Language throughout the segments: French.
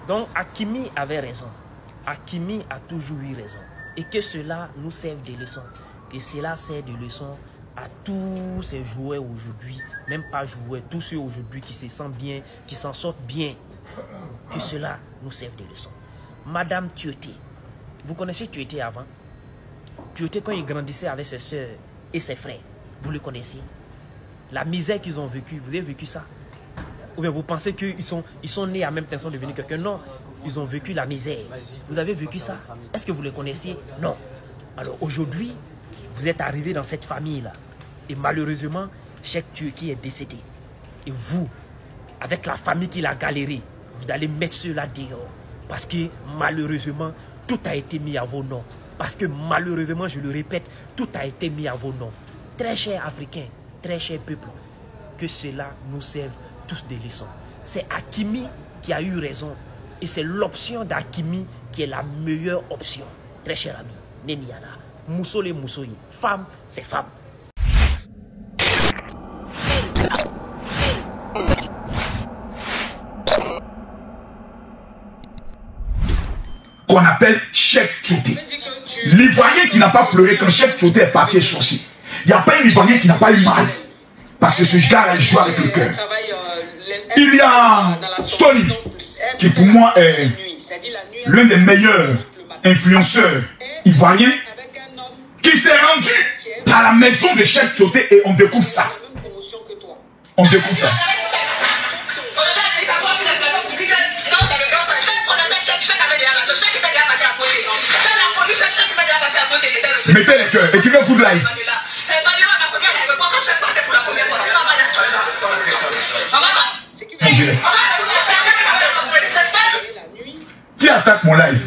Donc Hakimi avait raison. Hakimi a toujours eu raison. Et que cela nous serve de leçon. Que cela sert de leçon à tous ces joueurs aujourd'hui, même pas joueurs, tous ceux aujourd'hui qui se sentent bien, qui s'en sortent bien. Que cela nous serve de leçon. Madame Tioté, vous connaissez Tioté avant? Tioté, quand il grandissait avec ses soeurs et ses frères, vous le connaissez? La misère qu'ils ont vécue, vous avez vécu ça? Ou bien vous pensez qu'ils sont nés à même temps, sont devenus quelqu'un? Non, ils ont vécu la misère. Vous avez vécu ça? Est-ce que vous le connaissiez? Non. Alors aujourd'hui, vous êtes arrivé dans cette famille-là. Et malheureusement, Cheikh Turki est décédé. Et vous, avec la famille qui l'a galéré, vous allez mettre cela dehors. Parce que malheureusement, tout a été mis à vos noms. Parce que malheureusement, je le répète, tout a été mis à vos noms. Très chers Africains, très chers peuples, que cela nous serve tous des leçons. C'est Hakimi qui a eu raison. Et c'est l'option d'Hakimi qui est la meilleure option. Très cher ami, Neniana. Moussole Moussoye. Femme, c'est femme. Qu'on appelle Cheikh Tioté. L'Ivoirien qui n'a pas pleuré quand Cheikh Tioté est parti est sorcier. Il n'y a pas un Ivoirien qui n'a pas eu mal. Parce que ce gars-là joue avec le cœur. Il y a Stony, qui pour moi est l'un des meilleurs influenceurs ivoiriens, qui s'est rendu à la maison de Cheikh Tioté et on découvre ça. On découvre ça. Mettez les cœurs, écrivez un coup de live. Qui attaque mon live?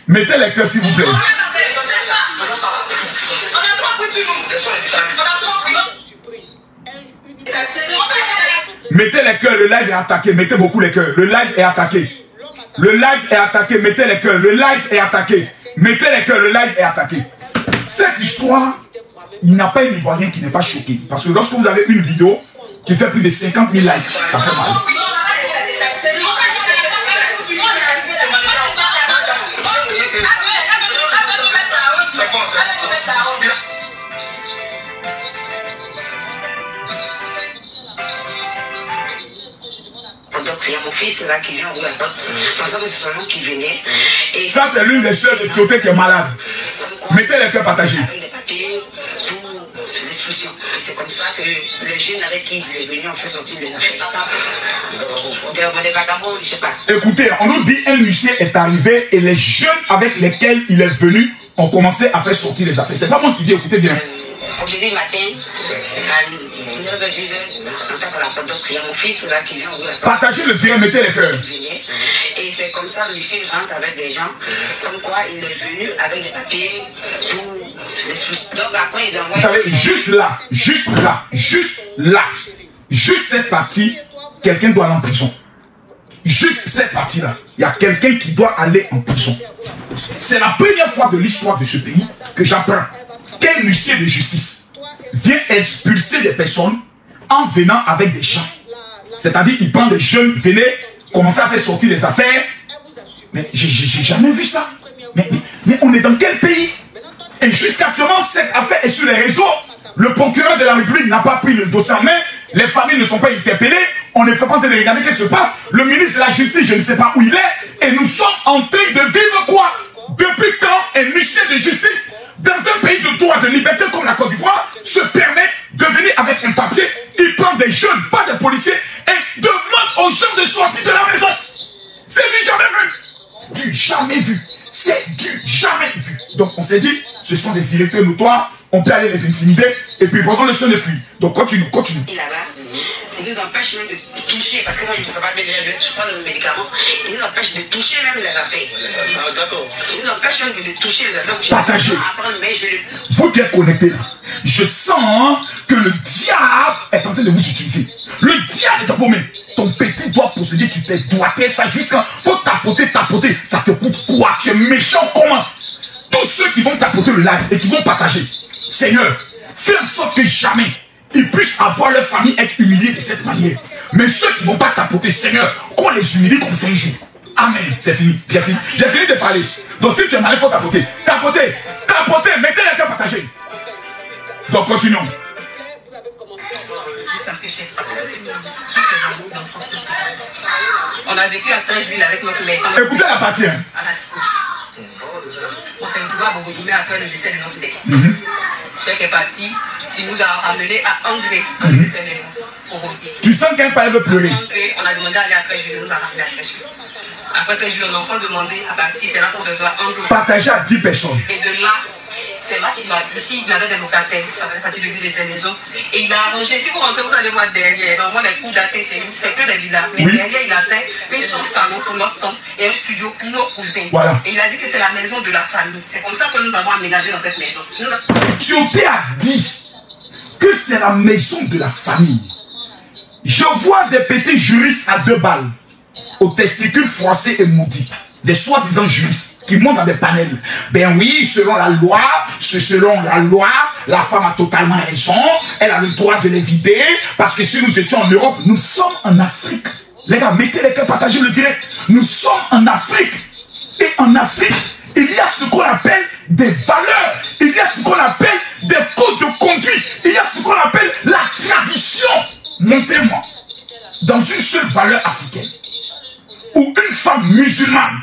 Mettez les cœurs s'il vous plaît. Mettez les cœurs, le live est attaqué. Mettez beaucoup les cœurs. Le live est attaqué. Le live est attaqué. Mettez les cœurs. Le live est attaqué. Mettez les cœurs. Le live est attaqué. Cette histoire, il n'y a pas un Ivoirien qui n'est pas choqué. Parce que lorsque vous avez une vidéo qui fait plus de 50 000 likes, ça fait mal. Il y a mon fils là qui vient ouvrir la porte, pensant que c'est son nom qui venait. Et ça, c'est l'une des sœurs de Tioté qui est malade. Mettez les cœurs partagés. Avec des papiers pour l'expulsion. C'est comme ça que les jeunes avec qui il est venu ont fait sortir les affaires. Des vagabonds, je ne sais pas. Écoutez, on nous dit un huissier est arrivé et les jeunes avec lesquels il est venu ont commencé à faire sortir les affaires. C'est pas moi qui dis, écoutez bien. Aujourd'hui matin, à 19h10, en tant que la porte d'entrée, il y a mon fils là qui vient ouvrir la porte. Partagez le direct, mettez les cœurs. Et c'est comme ça que monsieur rentre avec des gens, comme quoi il est venu avec des papiers pour l'expulsion. Donc après ils envoient... Vous savez, juste là, juste cette partie, quelqu'un doit aller en prison. Juste cette partie-là, il y a quelqu'un qui doit aller en prison. C'est la première fois de l'histoire de ce pays que j'apprends qu'un huissier de justice vient expulser des personnes en venant avec des gens. C'est-à-dire qu'il prend des jeunes, venez, commencer à faire sortir les affaires. Mais j'ai jamais vu ça. Mais on est dans quel pays? Et jusqu'actuellement, cette affaire est sur les réseaux. Le procureur de la République n'a pas pris le dossier en main. Les familles ne sont pas interpellées. On ne fait pas en train de regarder ce qui se passe. Le ministre de la Justice, je ne sais pas où il est. Et nous sommes en train de vivre quoi? Depuis quand un huissier de justice dans un pays de droit, de liberté comme la Côte d'Ivoire, se permet de venir avec un papier, il prend des jeunes, pas des policiers, et demande aux gens de sortir de la maison. C'est du jamais vu. Du jamais vu. C'est du jamais vu. Donc on s'est dit, ce sont des illettrés notoires, on peut aller les intimider, et puis pendant le son de fuir. Donc continue. Et là-bas, ils nous empêchent même de toucher, parce que moi je ne sais pas bien, je ne prends le médicament, ils nous empêchent de toucher même les affaires. Ah, d'accord. Ils nous empêchent même de toucher les affaires. Partagez. Vous qui êtes connectés là, je sens que le diable est en train de vous utiliser. Le diable est dans vos mains. Ton petit doigt possédé, tu t'es doigté ça jusqu'à... Faut tapoter, ça te coûte quoi? Tu es méchant comment? Tous ceux qui vont tapoter le live et qui vont partager, Seigneur, fais en sorte que jamais ils puissent avoir leur famille être humiliée de cette manière. Mais ceux qui ne vont pas tapoter, Seigneur, qu'on les humilie comme ça un jour. Amen. C'est fini. J'ai fini. J'ai fini de parler. Donc si tu es malade, il faut tapoter. Tapoter. Tapoter. Mettez les cœurs partagés. Donc continuons. Juste parce que j'ai on a vécu à Trècheville avec notre mère. Écoutez la partie. Hein. À la Sikochi. On s'est retrouvé à Bogodouné après le décès de notre mère. Cheikh est parti. Il nous a ramenés à André, de ses maisons, pour aussi. Tu sens qu'elle veut pleurer. André, on a demandé à aller à Trècheville, il nous a ramenés à Trècheville. Après Trècheville, on a enfin demandé à partir, c'est là qu'on se retrouve à André. Partager à 10 personnes. Et de là, c'est là qu'il a, ici, il avait des locataires, ça fait partie de lui de ses maisons. Et il a arrangé, si vous rentrez, vous allez voir derrière, normalement les coups datés, c'est que des villas. Mais derrière, il a fait une chambre salon pour notre tante et un studio pour nos cousins. Voilà. Et il a dit que c'est la maison de la famille. C'est comme ça que nous avons aménagé dans cette maison. Tioté a dit que c'est la maison de la famille. Je vois des petits juristes à 2 balles, aux testicules froissés et maudits, des soi-disant juristes qui montent dans des panels. Ben oui, selon la loi, la femme a totalement raison, elle a le droit de les vider, parce que si nous étions en Europe, nous sommes en Afrique. Les gars, mettez les cœurs, partagez le direct. Nous sommes en Afrique. Et en Afrique, il y a ce qu'on appelle des valeurs, il y a ce qu'on appelle des codes de conduite, il y a ce qu'on appelle la tradition. Montrez-moi, dans une seule valeur africaine, où une femme musulmane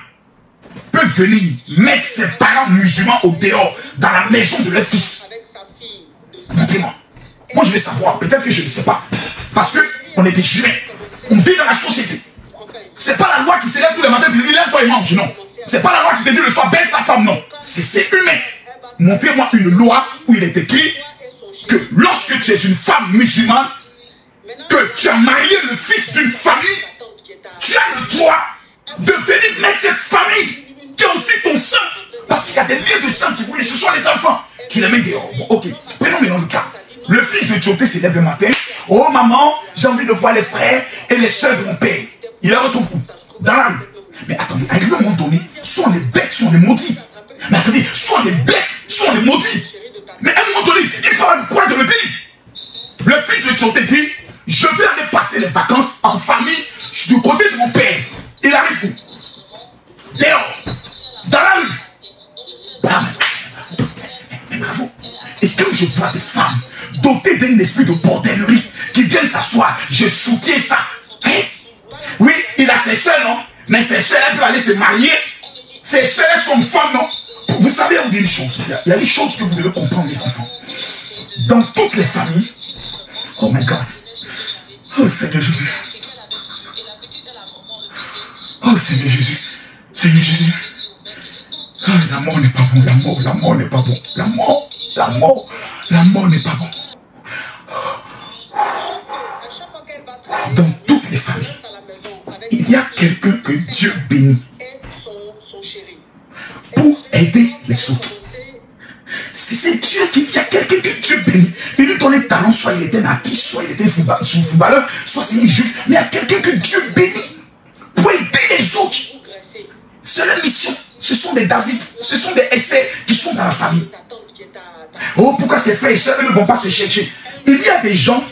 peut venir mettre ses parents musulmans au dehors, dans la maison de leur fils. Montrez-moi. Moi je vais savoir, peut-être que je ne sais pas, parce qu'on est des humains, on vit dans la société. C'est pas la loi qui se lève tous les matins et dit lève-toi et mange, non. C'est pas la loi qui te dit le soir baisse ta femme, non. C'est humain. Montrez-moi une loi où il est écrit que lorsque tu es une femme musulmane, que tu as marié le fils d'une famille, tu as le droit de venir mettre cette famille qui a aussi ton sang. Parce qu'il y a des liens de sang qui voulaient, ce sont les enfants. Tu les mets dehors. Bon, ok. Prenons maintenant le cas. Le fils de Tioté se lève le matin. Oh maman, j'ai envie de voir les frères et les soeurs de mon père. Il les retrouve où? Dans la rue. Mais attendez, à un moment donné, soit les bêtes, soit les maudits. Mais attendez, soit les bêtes, soit les maudits. Mais à un moment donné, il faut quoi de le dire. Le fils de Tioté dit, je vais aller passer les vacances en famille du côté de mon père. Il arrive où? Dehors. Dans la rue. Bravo. Et quand je vois des femmes dotées d'un esprit de bordellerie qui viennent s'asseoir, je soutiens ça. Hein? Oui, il a ses soeurs, non? Mais ses soeurs, elles peuvent aller se marier. Ses soeurs sont femmes, non? Vous savez, on dit une chose. Il y a des choses que vous devez comprendre, les enfants. Dans toutes les familles, oh my God. Oh Seigneur Jésus. Oh Seigneur Jésus. Seigneur Jésus. Oh, la mort n'est pas bon. La mort n'est pas bon. La mort n'est pas bon. Dans toutes les familles, il y a quelqu'un que Dieu bénit pour aider les autres. C'est Dieu qui vient, quelqu'un que Dieu bénit. Il lui donne un talent, soit il était un artiste, soit il était un footballeur, soit c'est injuste. Mais il y a quelqu'un que Dieu bénit pour aider les autres. C'est la mission. Ce sont des David, ce sont des Esther qui sont dans la famille. Oh, pourquoi ces frères et sœurs ne vont pas se chercher? Il y a des gens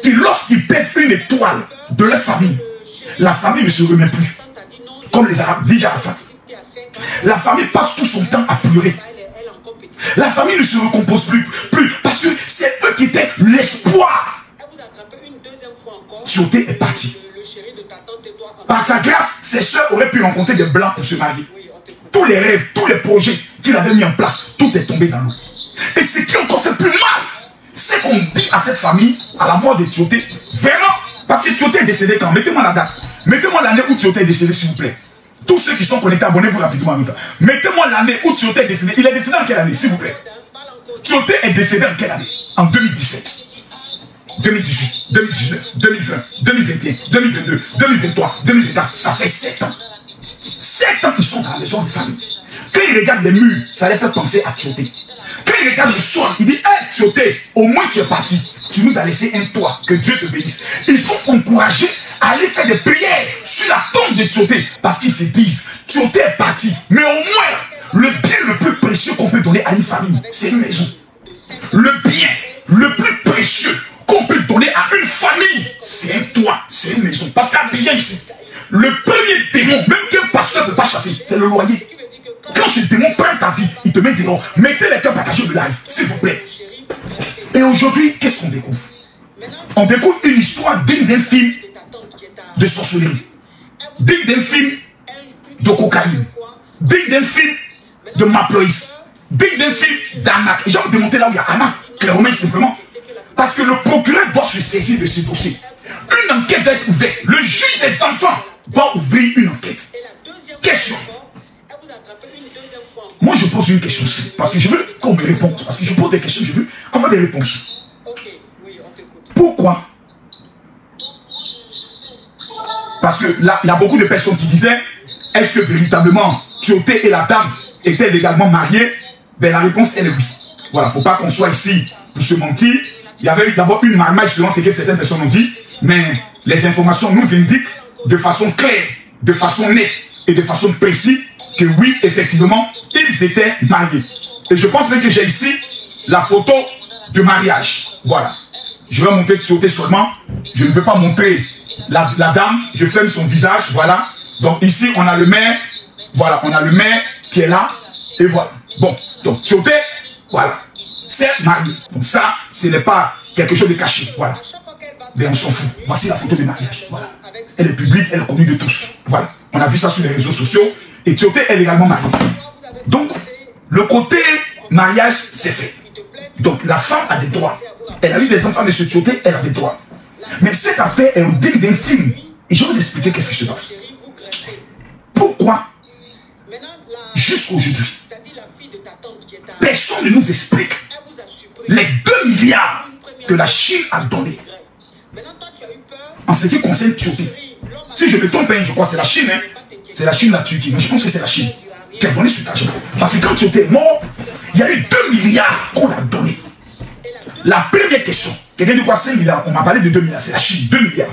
qui, lorsqu'ils perdent une étoile de leur famille, la famille ne se remet plus. Comme les Arabes disent Arafat. La famille passe tout son temps à pleurer. La famille ne se recompose plus parce que c'est eux qui étaient l'espoir. Tioté est parti. Par sa grâce, ses soeurs auraient pu rencontrer des blancs pour se marier. Tous les rêves, tous les projets qu'il avait mis en place, tout est tombé dans l'eau. Et ce qui encore fait plus mal, c'est qu'on dit à cette famille, à la mort de Tioté, vraiment, parce que Tioté est décédé quand? Mettez-moi la date. Mettez-moi l'année où Tioté est décédé, s'il vous plaît. Tous ceux qui sont connectés, abonnez-vous rapidement en même temps. Mettez-moi l'année où Tioté est décédé. Il est décédé en quelle année, s'il vous plaît? Tioté est décédé en quelle année? En 2017. 2018, 2019, 2020, 2021, 2022, 2023, 2024, ça fait 7 ans. 7 ans qu'ils sont dans la maison de famille. Quand ils regardent les murs, ça les fait penser à Tioté. Quand ils regardent le sol, ils disent, hey Tioté, au moins tu es parti. Tu nous as laissé un toit, que Dieu te bénisse. Ils sont encouragés à aller faire des prières sur la tombe de Tioté. Parce qu'ils se disent, Tioté est parti. Mais au moins, le bien le plus précieux qu'on peut donner à une famille, c'est une maison. Le bien le plus précieux qu'on peut donner à une famille, c'est un toit, c'est une maison. Parce qu'à bien ici, le premier démon, même qu'un pasteur ne peut pas chasser, c'est le loyer. Quand ce démon prend ta vie, il te met dehors. Mettez les cœurs partagés de live, s'il vous plaît. Et aujourd'hui, qu'est-ce qu'on découvre? On découvre une histoire digne d'un film de sorcellerie, digne d'un film de cocaïne, digne d'un film de Maploïs, digne d'un film d'Anak. Et j'ai envie de monter là où il y a Anak, clairement simplement. Parce que le procureur doit se saisir de ce dossier. Une enquête doit être ouverte. Le juge des enfants doit ouvrir une enquête. Question. Moi, je pose une question, parce que je veux qu'on me réponde. Parce que je pose des questions, je veux avoir des réponses. Pourquoi? Parce que là, il y a beaucoup de personnes qui disaient, est-ce que véritablement Tioté et la dame étaient légalement mariés? Ben, la réponse est le oui. Voilà, il ne faut pas qu'on soit ici pour se mentir. Il y avait d'abord une marmaille selon ce que certaines personnes ont dit, mais les informations nous indiquent de façon claire, de façon nette et de façon précise que oui, effectivement, ils étaient mariés. Et je pense même que j'ai ici la photo de mariage. Voilà. Je vais montrer Tioté seulement. Je ne veux pas montrer la dame. Je ferme son visage. Voilà. Donc ici, on a le maire. Voilà. On a le maire qui est là. Et voilà. Bon. Donc Tioté, voilà. C'est marié. Donc ça, ce n'est pas quelque chose de caché. Voilà. Mais on s'en fout. Voici la photo de mariage. Voilà. Elle est publique, elle est connue de tous. Voilà. On a vu ça sur les réseaux sociaux. Et Tioté est également mariée. Donc, le côté mariage, c'est fait. Donc, la femme a des droits. Elle a eu des enfants de ce Tioté, elle a des droits. Mais cette affaire est au digne d'un film. Et je vais vous expliquer qu'est-ce qui se passe. Pourquoi, jusqu'aujourd'hui, personne ne nous explique les 2 milliards que la Chine a donnés en ce qui concerne Tioté. Si je me trompe, je crois que c'est la Chine, hein. C'est la Chine, la Turquie. Mais je pense que c'est la Chine qui a donné cet argent. Parce que quand Tioté est mort, il y a eu 2 milliards qu'on a donné. La première question, quelqu'un dit quoi, 5 milliards? On m'a parlé de 2 milliards, c'est la Chine, 2 milliards.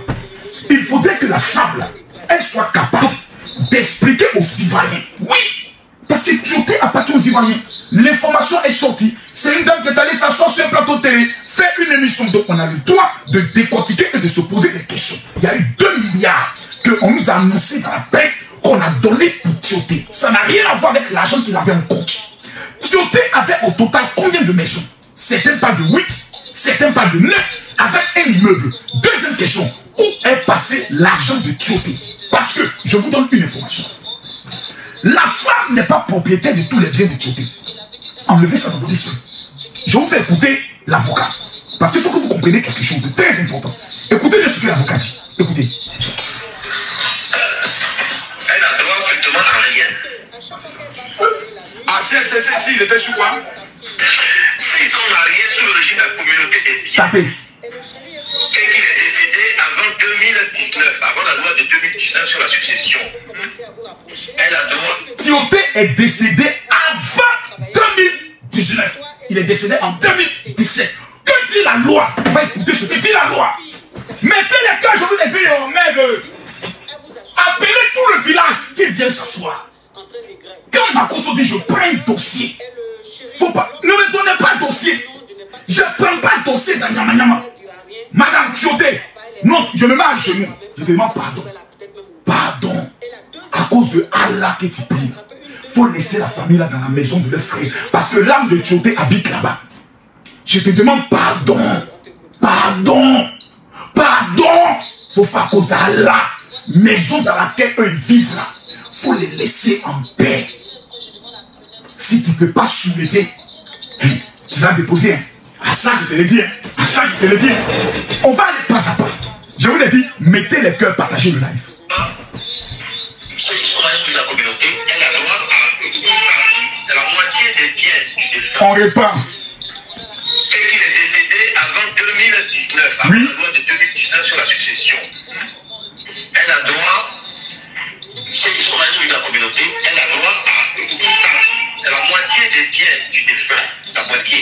Il faudrait que la femme, là, elle soit capable d'expliquer aux Ivoiriens. Oui, parce que Tioté appartient aux Ivoiriens. L'information est sortie. C'est une dame qui est allée s'asseoir sur un plateau télé, faire une émission. Donc on a le droit de décortiquer et de se poser des questions. Il y a eu 2 milliards qu'on nous a annoncé dans la presse qu'on a donné pour Tioté. Ça n'a rien à voir avec l'argent qu'il avait en compte. Tioté avait au total combien de maisons? Certains parlent de 8, certains parlent de 9, avec un immeuble. Deuxième question, où est passé l'argent de Tioté? Parce que, je vous donne une information. La femme n'est pas propriétaire de tous les biens de Tioté. Enlevez ça dans votre esprit. Je vous fais écouter l'avocat. Parce qu'il faut que vous compreniez quelque chose de très important. Écoutez ce que l'avocat dit. Écoutez. Elle n'a droit strictement à rien. Ah, si il était sur quoi? S'ils sont mariés sous le régime de la communauté des biens. Tapez. Et qu'il est décédé avant 2019, avant la loi de 2019 sur la succession. Elle a droit. Tioté est décédé avant 2019. Il est décédé en 2017. Que dit la loi? On va écouter ce que dit la loi. Mettez les cœurs, je vous ai dit, oh merde. Appelez tout le village qui vient s'asseoir. Quand Makoso dit je prends un dossier, faut pas, ne me donnez pas un dossier. Je ne prends pas un dossier dans Nyama. Madame Tioté, non, je me mets à genoux. Je te demande pardon. Pardon. À cause de Allah que tu pries. Il faut laisser la famille là dans la maison de leur frère. Parce que l'âme de Tioté habite là-bas. Je te demande pardon. Pardon. Pardon. Il faut faire à cause d'Allah. Maison dans laquelle eux vivent là. Il faut les laisser en paix. Si tu ne peux pas soulever, tu vas déposer. À ça, je te l'ai dit. À ça, je te l'ai dit. On va aller pas à pas. Je vous ai dit, mettez les cœurs, partagez le live. Ceux qui sont mariés de la communauté, elle a droit à une partie de la moitié des biens du défunt. On répand. Et qu'il est décédé avant 2019, avant Oui. la loi de 2019 sur la succession. Elle a droit, ceux qui sont mariés de la communauté, elle a droit à une partie de la moitié des biens du défunt. La moitié.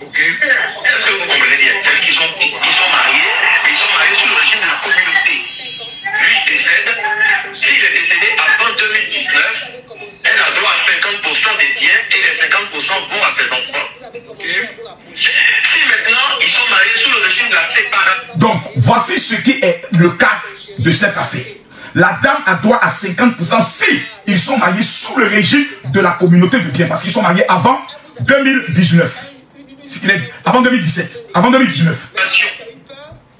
Ok. Est-ce que vous comprenez bien? C'est-à-dire qu'ils sont mariés, mais ils sont mariés sous le régime de la communauté. Lui décède, s'il est décédé avant 2019, elle a droit à 50% des biens et les 50% vont à ses enfants. Ok. mariés sous le régime de la séparation. Donc, voici ce qui est le cas de cette affaire. La dame a droit à 50% si ils sont mariés sous le régime de la communauté du bien. Parce qu'ils sont mariés avant 2019. Avant 2017. Avant 2019.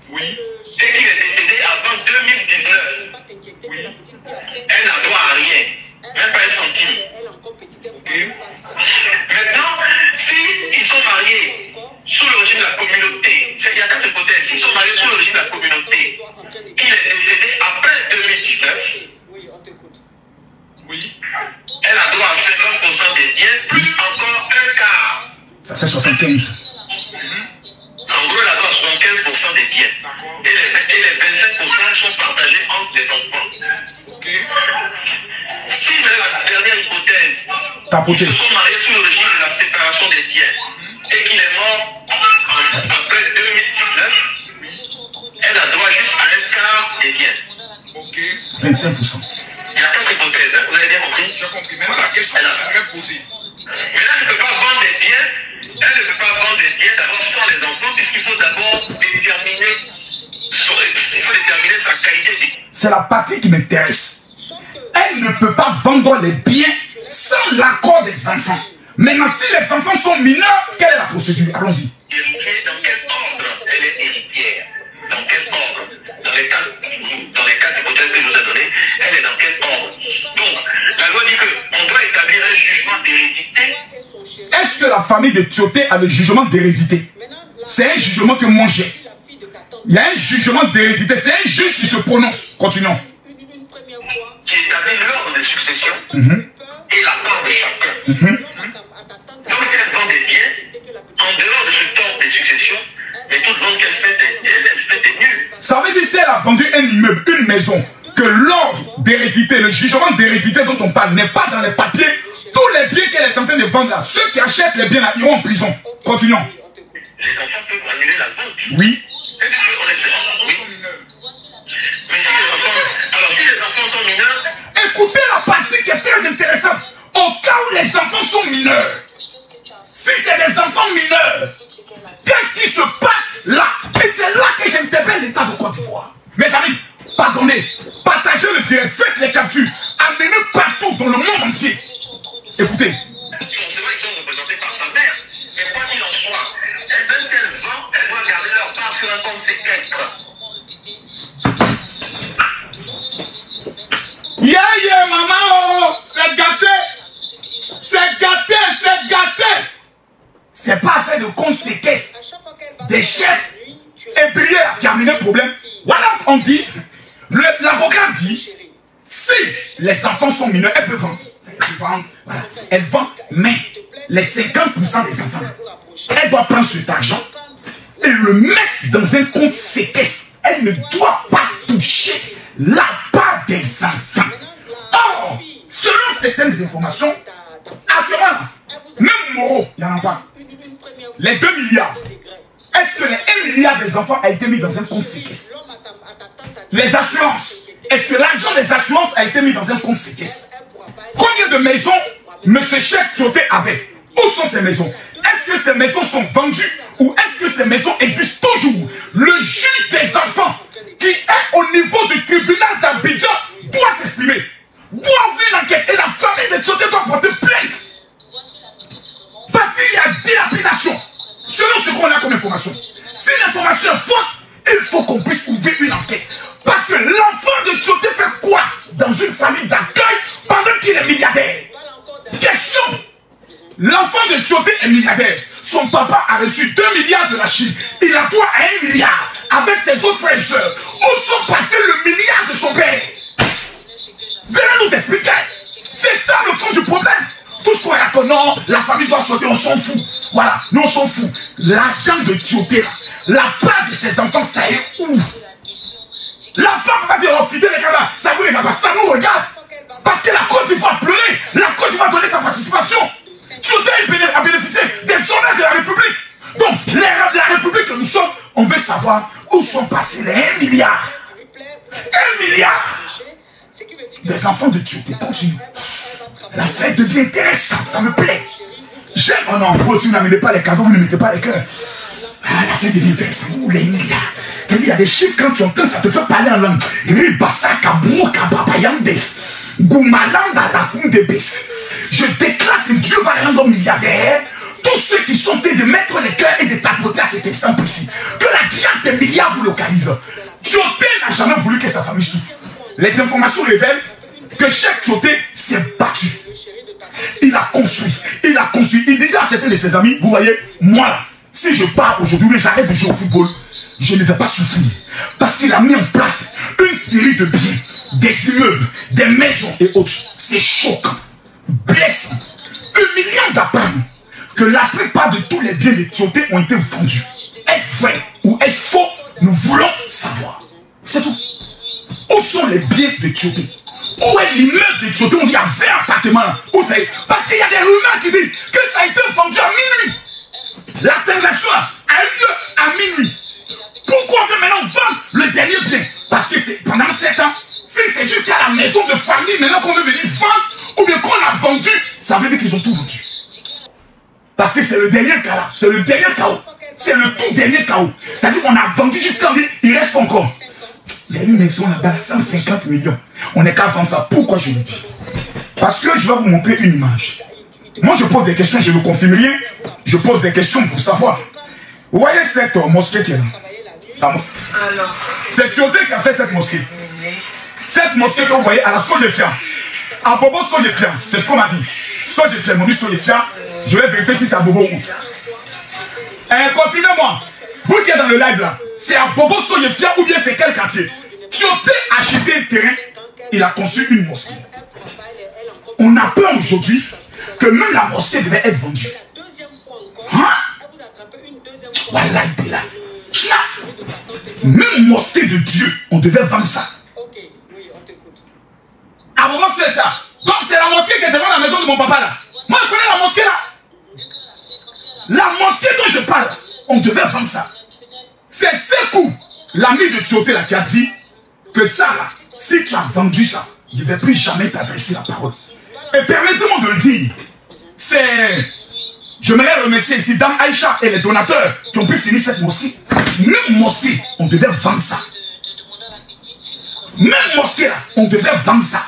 Oui. Et qu'il est décédé avant 2019. Oui. Elle n'a droit à rien. Même pas un centime. Ok. Maintenant, s'ils sont mariés sous le régime de la communauté, il y a 4 hypothèses. S'ils sont mariés sous le régime de la communauté, qu'il est décédé après 2019, oui, elle a droit à 50% des biens, plus encore un quart. Ça fait 75. En gros, elle a droit à 75% des biens. Et les 25% sont partagés entre les enfants. Ok. Si la dernière hypothèse, ils se sont mariés sous le régime de la séparation des biens et qu'il est mort après 2019, elle a droit juste à un quart des biens. Ok. 25%. Il y a 4 hypothèses, hein. Vous avez bien compris? J'ai compris. Maintenant, la question que j'aimerais poser. Mais là, elle ne peut pas vendre des biens. Elle ne peut pas vendre des biens d'abord sans les enfants, puisqu'il faut d'abord déterminer sa qualité de vie. C'est la partie qui m'intéresse. Elle ne peut pas vendre les biens sans l'accord des enfants. Maintenant, si les enfants sont mineurs, quelle est la procédure? Allons-y. Héritier, dans quel ordre elle est héritière? Dans quel ordre? Dans les 4 hypothèses que je vous ai données, elle est dans quel ordre? Donc, la loi dit qu'on doit établir un jugement d'hérédité. Est-ce que la famille de Tioté a le jugement d'hérédité? C'est un jugement que moi j'ai. Il y a un jugement d'hérédité. C'est un juge qui se prononce. Continuons. Qui établit l'ordre de succession et la part de chacun. Donc si elle vend des biens, en dehors de ce temps de succession, mais toute vente qu'elle fait, elle fait des nuls. Ça veut dire si elle a vendu un immeuble, une maison, que l'ordre d'hérédité, le jugement d'hérédité dont on parle n'est pas dans les papiers, tous les biens qu'elle est en train de vendre là, ceux qui achètent les biens là, iront en prison. Continuons. Les enfants peuvent annuler la vente. Oui. Et si les enfants sont mineurs. Mais si les enfants... Alors si les enfants sont mineurs... Écoutez la partie qui est très intéressante. Au cas où les enfants sont mineurs, si c'est des enfants mineurs, qu'est-ce qui se passe là? Et c'est là que j'interpelle l'État de Côte d'Ivoire. Mes amis, pardonnez, partagez le direct, faites les captures, amenez partout dans le monde entier. Écoutez. C'est vrai qu'ils sont représentés par sa mère, mais quoi qu'il en soit, même si elles vendent, elles doivent garder leur part sur un compte séquestre. Yeah, maman, oh, c'est gâté. C'est gâté, c'est gâté. C'est pas affaire de compte séquestre. Des chefs ébriés qui a amené un problème. Voilà, on dit, l'avocat dit, si les enfants sont mineurs, elle peut vendre. Voilà. Elle vend, mais les 50% des enfants, elle doit prendre cet argent et le mettre dans un compte séquestre. Elle ne doit pas toucher la part des enfants. Or, selon certaines informations, actuellement, même Moreau, il n'y en a pas. Les 2 milliards, est-ce que les 1 milliard des enfants a été mis dans un compte séquestre? Les assurances, est-ce que l'argent des assurances a été mis dans un compte séquestre? Combien de maisons M. Cheikh Tioté avait? Où sont ces maisons? Est-ce que ces maisons sont vendues ou est-ce que ces maisons existent toujours? Le juge des enfants qui est au niveau du tribunal d'Abidjan doit s'exprimer, doit ouvrir l'enquête et la famille de Tioté doit porter plainte. Parce qu'il y a dilapidation. Selon ce qu'on a comme information. Si l'information est fausse, il faut qu'on puisse ouvrir une enquête. Parce que l'enfant de Tioté fait quoi dans une famille d'accueil pendant qu'il est milliardaire? Question. L'enfant de Tioté est milliardaire. Son papa a reçu 2 milliards de la Chine. Il a droit à 1 milliard avec ses autres frères et sœurs. Où sont passés le milliard de son père? Venez nous expliquer. C'est ça le fond du problème. Tout ce qu'on raconte, non, la famille doit sauter, on s'en fout. Voilà, nous on s'en fout. L'argent de Tioté, la part de ses enfants, ça est où? L'enfant ne peut pas dire, oh, fidèle les gars, ça vous les gars, ça nous regarde. Parce que la Côte d'Ivoire a pleuré, la Côte d'Ivoire a donné sa participation. Tioté a bénéficié des honneurs de la République. Donc, la République que nous sommes, on veut savoir où sont passés les 1 milliard. 1 milliard des enfants de Tioté. Continue. L'affaire devient intéressante, ça me plaît. J'aime. Oh non, vous aussi, vous n'amenez pas les cadeaux, vous ne mettez pas les cœurs. À la fin devient intéressant. Il y a des chiffres quand tu entends, ça te fait parler en langue. Je déclare que Dieu va rendre milliardaire tous ceux qui sont en train de mettre les cœurs et de tapoter à cet instant précis. Que la grâce des milliards vous localise. Tioté n'a jamais voulu que sa famille souffre. Les informations révèlent que chaque Tioté s'est battu. Il a construit. Il disait à certains de ses amis, vous voyez, moi là, si je pars aujourd'hui, j'arrête de jouer au football, je ne vais pas souffrir. Parce qu'il a mis en place une série de biens, des immeubles, des maisons et autres. C'est choquant, blessant, humiliant d'apprendre que la plupart de tous les biens de Tioté ont été vendus. Est-ce vrai ou est-ce faux? Nous voulons savoir. C'est tout. Où sont les biens de Tioté? Où est l'immeuble de Tioté? On dit il y a 20 appartements là. Où c'est? Parce qu'il y a des rumeurs qui disent que ça a été vendu à minuit. La transaction a eu lieu à minuit. Pourquoi on veut maintenant vendre le dernier bien? Parce que c'est pendant 7 ans. Si c'est jusqu'à la maison de famille maintenant qu'on veut venir vendre, ou bien qu'on a vendu, ça veut dire qu'ils ont tout vendu. Parce que c'est le dernier cas là. C'est le dernier chaos. C'est le tout dernier chaos. C'est-à-dire qu'on a vendu jusqu'à dire, il reste encore. Il y a une maison là-bas, 150 millions. On n'est qu'à vendre ça. Pourquoi je le dis? Parce que je vais vous montrer une image. Moi, je pose des questions, je ne confirme rien. Je pose des questions pour savoir. Vous voyez cette mosquée qui est là? C'est Tioté qui a fait cette mosquée. Cette mosquée que vous voyez à la Sojefia. À Bobo Sojefia. C'est ce qu'on m'a dit. Sojefia, mon dit Sojefia. Je vais vérifier si c'est à Bobo. Confirmez-moi. Vous qui êtes dans le live là, c'est à Bobo Sojefia ou bien c'est quel quartier? Tioté a acheté un terrain, il a conçu une mosquée. On a peur aujourd'hui que même la mosquée devait être vendue. Hein? Voilà, même mosquée de Dieu, on devait vendre ça. À Bobo Sojefia. Donc c'est la mosquée qui est devant la maison de mon papa là. Moi je connais la mosquée là. La mosquée dont je parle, on devait vendre ça. C'est Sekou, l'ami de Tioté là, qui a dit que ça là, si tu as vendu ça, je ne vais plus jamais t'adresser la parole. Et permettez-moi de le dire, c'est... J'aimerais remercier ici Dame Aïcha et les donateurs qui ont pu finir cette mosquée. Même mosquée, on devait vendre ça. Même mosquée là, on devait vendre ça.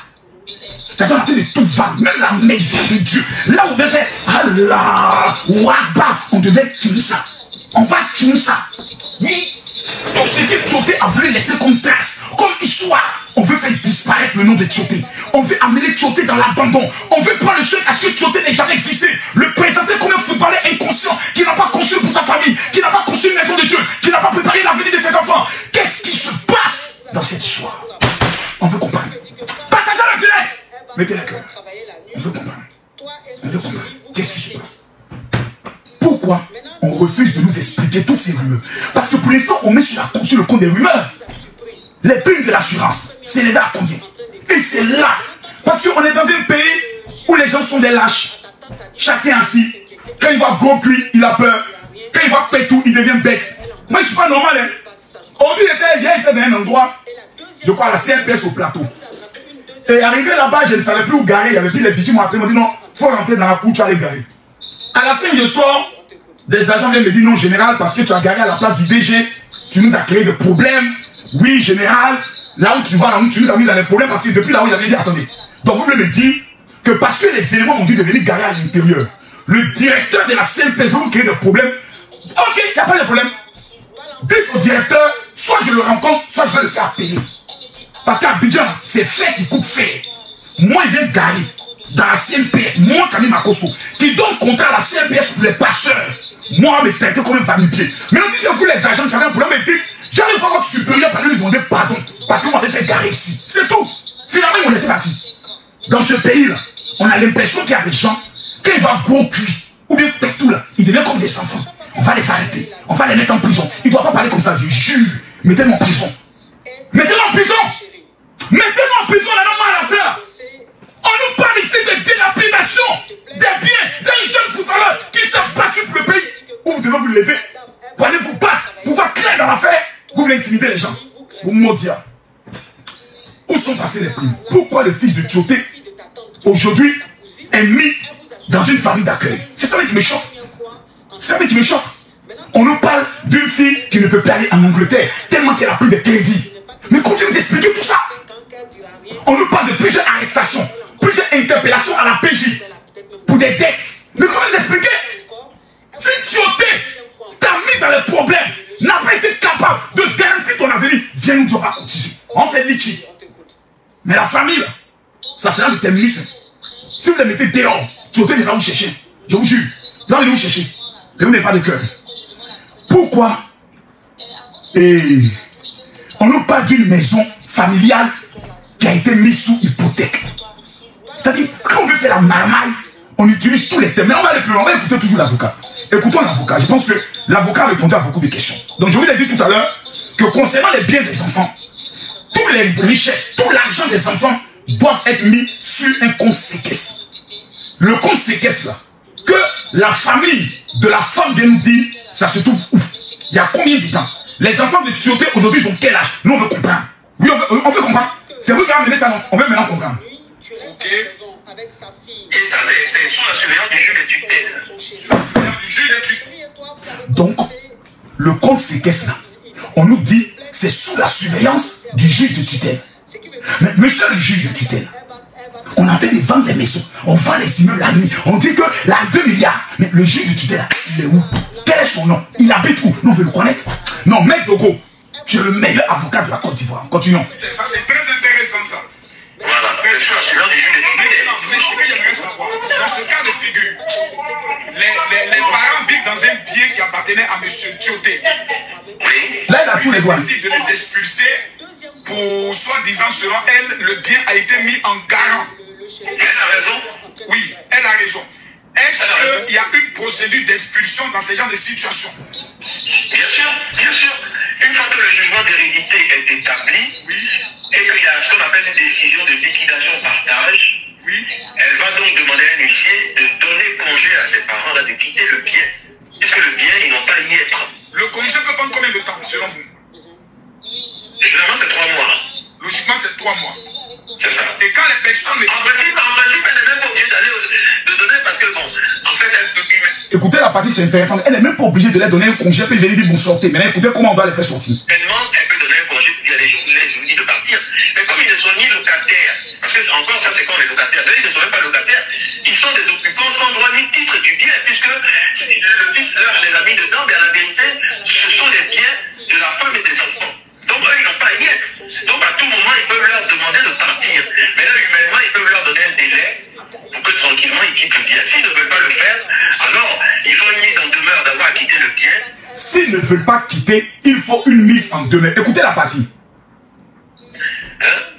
C'est-à-dire on a de tout vendre, même la maison de Dieu. Là on devait faire Allah, Wabba, on devait tuer ça. On va tuer ça. Oui. Tout ce que Tioté a voulu laisser comme trace, comme histoire. On veut faire disparaître le nom de Tioté. On veut amener Tioté dans l'abandon. On veut prendre le chèque à ce que Tioté n'ait jamais existé. Le présenter comme un footballeur inconscient qui n'a pas construit pour sa famille, qui n'a pas construit une maison de Dieu, qui n'a pas préparé l'avenir de ses enfants. Qu'est-ce qui se passe dans cette histoire? On veut comprendre. Partagez le direct. Mettez le cœur. On veut comprendre. On veut comprendre. Qu'est-ce qui se passe? Pourquoi on refuse de nous expliquer toutes ces rumeurs? Parce que pour l'instant, on met sur le compte des rumeurs. Les primes de l'assurance, c'est les à combien? Et c'est là. Parce qu'on est dans un pays où les gens sont des lâches. Chacun assis. Quand il voit gros cuit, il a peur. Quand il voit pétou, il devient bête. Moi, je ne suis pas normal. Hein? Aujourd'hui, il était dans un endroit, je crois, à la CNPS au plateau. Et arrivé là-bas, je ne savais plus où garer. Il y avait plus les vigiles m'ont appelé, m'ont dit non, il faut rentrer dans la cour, tu vas aller garer. À la fin, je sors, des agents viennent me dire non, général, parce que tu as garé à la place du DG, tu nous as créé des problèmes. Oui, général, là où tu vas, là où tu nous as mis dans les problèmes, parce que depuis là où il avait dit attendez. Donc vous voulez me dire que parce que les éléments m'ont dit de venir garer à l'intérieur, le directeur de la CNPS va vous créer des problèmes. Ok, il n'y a pas de problème. Dites au directeur, soit je le rencontre, soit je vais le faire appeler. Parce qu'à Abidjan, c'est fait qui coupe fait. Moi, il vient garer dans la CNPS, moi, Camille Makosso, qui donne contrat à la CNPS pour les pasteurs. Moi, me traiter comme un va-nu-pied. Mais si c'est vous les agents qui avaient un problème, j'allais voir votre supérieur pour lui demander pardon. Parce que vous m'avez fait garer ici. C'est tout. Finalement, ils m'ont laissé partir. Dans ce pays-là, on a l'impression qu'il y a des gens, quand ils voient gros cuit, ou bien tout là, ils deviennent comme des enfants. On va les arrêter. On va les mettre en prison. Ils ne doivent pas parler comme ça. Je jure. Mettez-moi en prison. Mettez-moi en prison. Mettez-moi en prison, la norme à la faire. On nous parle ici de dilapidation des biens d'un jeune footballeur qui s'est battu pour le pays. Où vous devez vous lever pour aller vous battre, pour voir clair dans l'affaire. Vous voulez intimider les gens. Vous me dites. Où sont passés les primes? Pourquoi le fils de Tioté, aujourd'hui, est mis dans une famille d'accueil? C'est ça qui me choque. C'est ça qui me choque. On nous parle d'une peut plus aller en Angleterre tellement qu'elle a pris des crédits. Mais comment vous expliquer tout ça? On nous parle de plusieurs arrestations, plusieurs interpellations à la PJ pour des dettes. Mais comment vous expliquer? Si Tioté t'a mis dans les problèmes, n'a pas été capable de garantir ton avenir, viens nous dire on va cotiser. On fait litchi. Mais la famille, là, ça sera le terminisme. Si vous les mettez dehors, Tioté ne va vous chercher. Je vous jure. Il va venir vous chercher. Et vous n'avez pas de cœur. Pourquoi? Et on nous parle d'une maison familiale qui a été mise sous hypothèque. C'est-à-dire, quand on veut faire la marmaille, on utilise tous les thèmes. Mais on va aller plus loin, on va écouter toujours l'avocat. Écoutons l'avocat. Je pense que l'avocat répondait à beaucoup de questions. Donc je vous ai dit tout à l'heure que concernant les biens des enfants, toutes les richesses, tout l'argent des enfants doivent être mis sur un compte séquestre. Le compte séquestre là, que la famille de la femme vient nous dire, ça se trouve ouf. Il y a combien de temps? Les enfants de Tioté aujourd'hui ils ont quel âge? Nous on veut comprendre. Oui, on veut comprendre. C'est vous qui avez amené ça, non? On veut maintenant comprendre. Ok. Et ça, c'est sous la surveillance du juge de tutelle. Sous la surveillance du juge de tutelle. Donc, le compte séquestre là, on nous dit, c'est sous la surveillance du juge de tutelle. Mais monsieur le juge de tutelle, on est en train de vendre les maisons, on vend les immeubles la nuit, on dit que là, 2 milliards. Mais le juge de tutelle, il est où? Quel est son nom? Il habite où? Nous, on veut le connaître. Non, Maître Dogo, tu es le meilleur avocat de la Côte d'Ivoire. Continuons. Ça, c'est très intéressant, ça. Voilà, c'est ce que j'aimerais savoir. Dans ce cas de figure, les parents vivent dans un bien qui appartenait à M. Tioté. Oui. Là, il a tous les droits. Il décide de les expulser pour, soi-disant, selon elle, le bien a été mis en garant. Elle a raison. Oui, elle a raison. Est-ce qu'il y a une procédure d'expulsion dans ce genre de situation? Bien sûr, bien sûr. Une fois que le jugement d'hérédité est établi, oui, et qu'il y a ce qu'on appelle une décision de liquidation-partage, oui, elle va donc demander à un huissier de donner congé à ses parents là, de quitter le bien. Puisque le bien, ils n'ont pas y être. Le congé peut prendre combien de temps, selon vous? Généralement, c'est 3 mois. Logiquement, c'est 3 mois. C'est ça. Et quand les personnes... En principe, elle n'est même pas obligée d'aller de donner parce que, bon, en fait, elle peut... Écoutez, la partie, c'est intéressant. Elle n'est même pas obligée de leur donner un congé, puis venir dire bon sortez. Mais écoutez comment on doit les faire sortir. Elle peut donner un congé, puis elle lui dit de partir. Mais comme ils ne sont ni locataires, parce que encore ça, c'est quand les locataires, ils ne sont même pas locataires, ils sont des occupants sans droit ni titre du bien, puisque le fils leur les a mis dedans, mais à la vérité, ce sont les biens de la femme et des enfants. Donc eux, ils n'ont pas à y être. Donc à tout moment, ils peuvent leur demander de partir. Mais là, humainement, ils peuvent leur donner un délai pour que tranquillement, ils quittent le bien. S'ils ne veulent pas le faire, alors il faut une mise en demeure d'avoir quitté le bien. S'ils ne veulent pas quitter, il faut une mise en demeure. Écoutez la partie.